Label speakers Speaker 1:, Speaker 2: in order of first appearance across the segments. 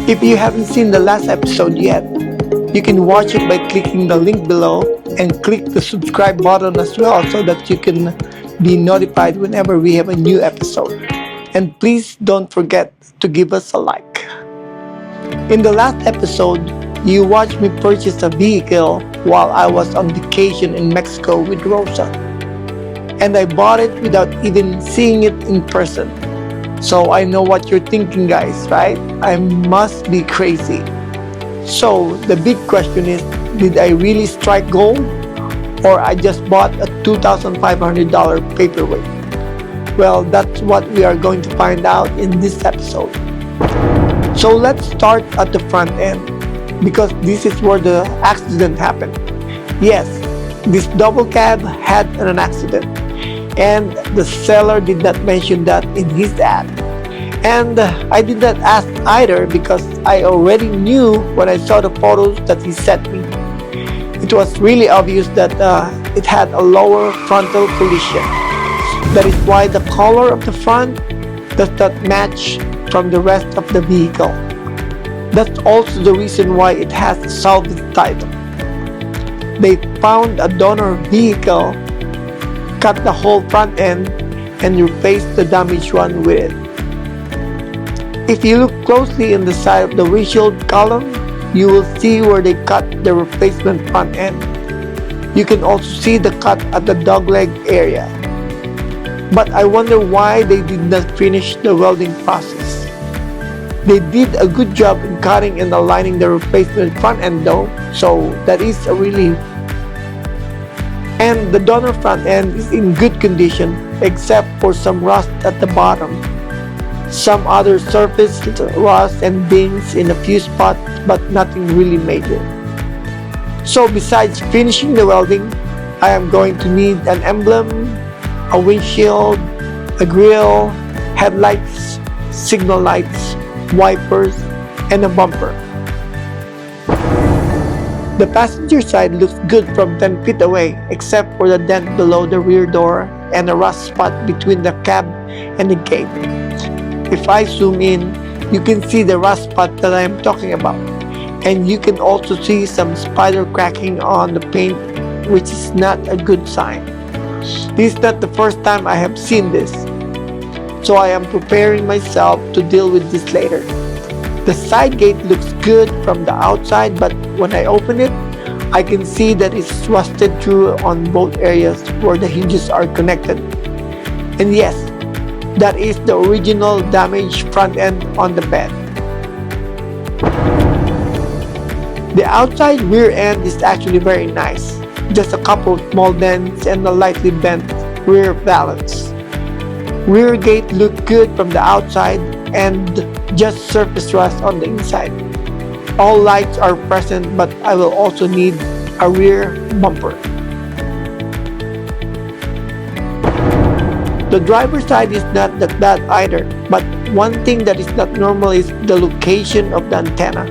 Speaker 1: If you haven't seen the last episode yet, you can watch it by clicking the link below and click the subscribe button as well so that you can be notified whenever we have a new episode. And please don't forget to give us a like. In the last episode, you watched me purchase a vehicle while I was on vacation in Mexico with Rosa. And I bought it without even seeing it in person. So I know what you're thinking, guys, right? I must be crazy. So the big question is, did I really strike gold? Or I just bought a $2,500 paperweight? Well, that's what we are going to find out in this episode. So let's start at the front end, because this is where the accident happened. Yes, this double cab had an accident, and the seller did not mention that in his ad. And I did not ask either because I already knew when I saw the photos that he sent me. It was really obvious that it had a lower frontal collision. That is why the color of the front does not match from the rest of the vehicle. That's also the reason why it has a salvage title. They found a donor vehicle, cut the whole front end, and replaced the damaged one with it. If you look closely in the side of the windshield column, you will see where they cut the replacement front end. You can also see the cut at the dogleg area. But I wonder why they did not finish the welding process. They did a good job in cutting and aligning the replacement front end though, so that is a relief. And the donor front end is in good condition except for some rust at the bottom. Some other surface rust and dings in a few spots, but nothing really major. So besides finishing the welding, I am going to need an emblem, a windshield, a grille, headlights, signal lights, wipers, and a bumper. The passenger side looks good from 10 feet away, except for the dent below the rear door and a rust spot between the cab and the gate. If I zoom in, you can see the rust spot that I am talking about. And you can also see some spider cracking on the paint, which is not a good sign. This is not the first time I have seen this, so I am preparing myself to deal with this later. The side gate looks good from the outside, but when I open it, I can see that it's rusted through on both areas where the hinges are connected. And yes, that is the original damaged front end on the bed. The outside rear end is actually very nice. Just a couple of small dents and a lightly bent rear valance. Rear gate looked good from the outside and just surface rust on the inside. All lights are present, but I will also need a rear bumper. The driver's side is not that bad either, but one thing that is not normal is the location of the antenna.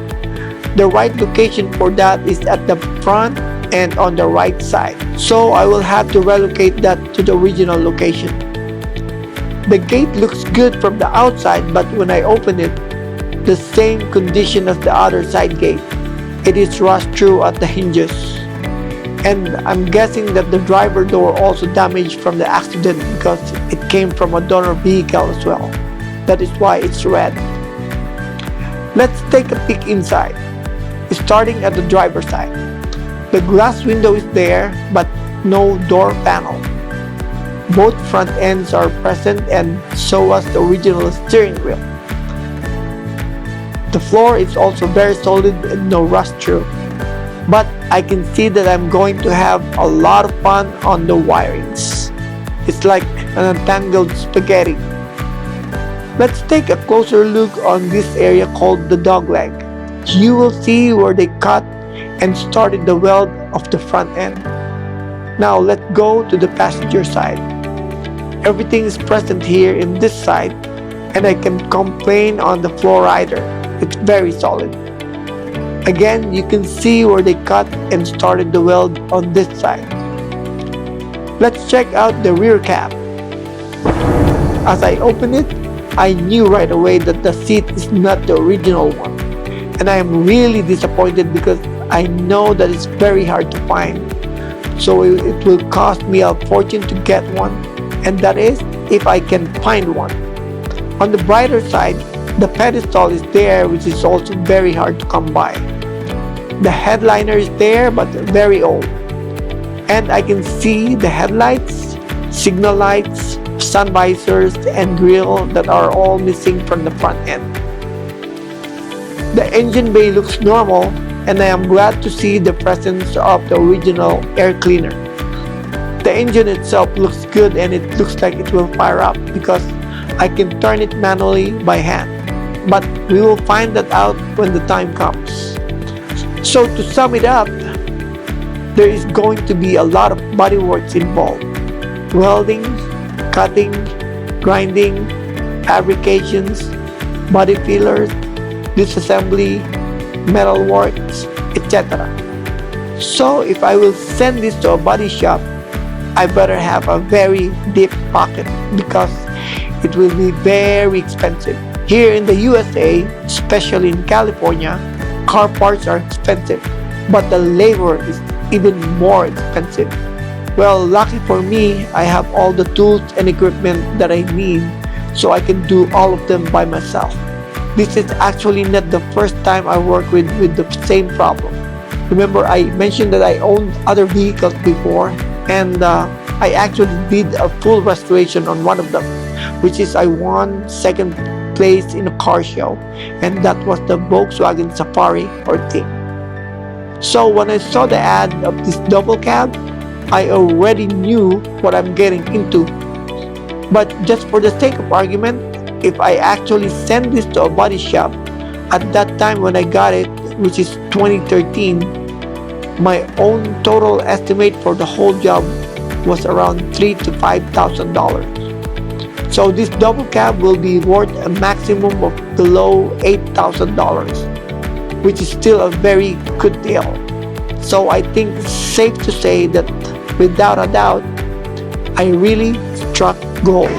Speaker 1: The right location for that is at the front and on the right side, so I will have to relocate that to the original location. The gate looks good from the outside, but when I open it, the same condition as the other side gate. It is rust through at the hinges. And I'm guessing that the driver door also damaged from the accident because it came from a donor vehicle as well. That is why it's red. Let's take a peek inside, starting at the driver's side. The glass window is there, but no door panel. Both front ends are present and so was the original steering wheel. The floor is also very solid and no rust through. But I can see that I'm going to have a lot of fun on the wirings. It's like an entangled spaghetti. Let's take a closer look on this area called the dogleg. You will see where they cut and started the weld of the front end. Now let's go to the passenger side. Everything is present here in this side, and I can complain on the floor either. It's very solid. Again, you can see where they cut and started the weld on this side. Let's check out the rear cap. As I opened it, I knew right away that the seat is not the original one. And I am really disappointed because I know that it's very hard to find. So it will cost me a fortune to get one, and that is if I can find one. On the brighter side, the pedestal is there, which is also very hard to come by. The headliner is there, but very old. And I can see the headlights, signal lights, sun visors, and grille that are all missing from the front end. The engine bay looks normal, and I am glad to see the presence of the original air cleaner. The engine itself looks good, and it looks like it will fire up because I can turn it manually by hand. But we will find that out when the time comes. So to sum it up, there is going to be a lot of body works involved. Welding, cutting, grinding, fabrications, body fillers, disassembly, metal works, etc. So if I will send this to a body shop, I better have a very deep pocket because it will be very expensive. Here in the USA, especially in California, car parts are expensive, but the labor is even more expensive. Well, lucky for me, I have all the tools and equipment that I need, so I can do all of them by myself. This is actually not the first time I work with the same problem. Remember, I mentioned that I owned other vehicles before, and I actually did a full restoration on one of them, which is I won second place in a car show, and that was the Volkswagen Safari or thing. So when I saw the ad of this double cab, I already knew what I'm getting into. But just for the sake of argument, if I actually send this to a body shop, at that time when I got it, which is 2013, my own total estimate for the whole job was around $3,000 to $5,000. So this double cab will be worth a maximum of below $8,000, which is still a very good deal. So I think it's safe to say that without a doubt, I really struck gold.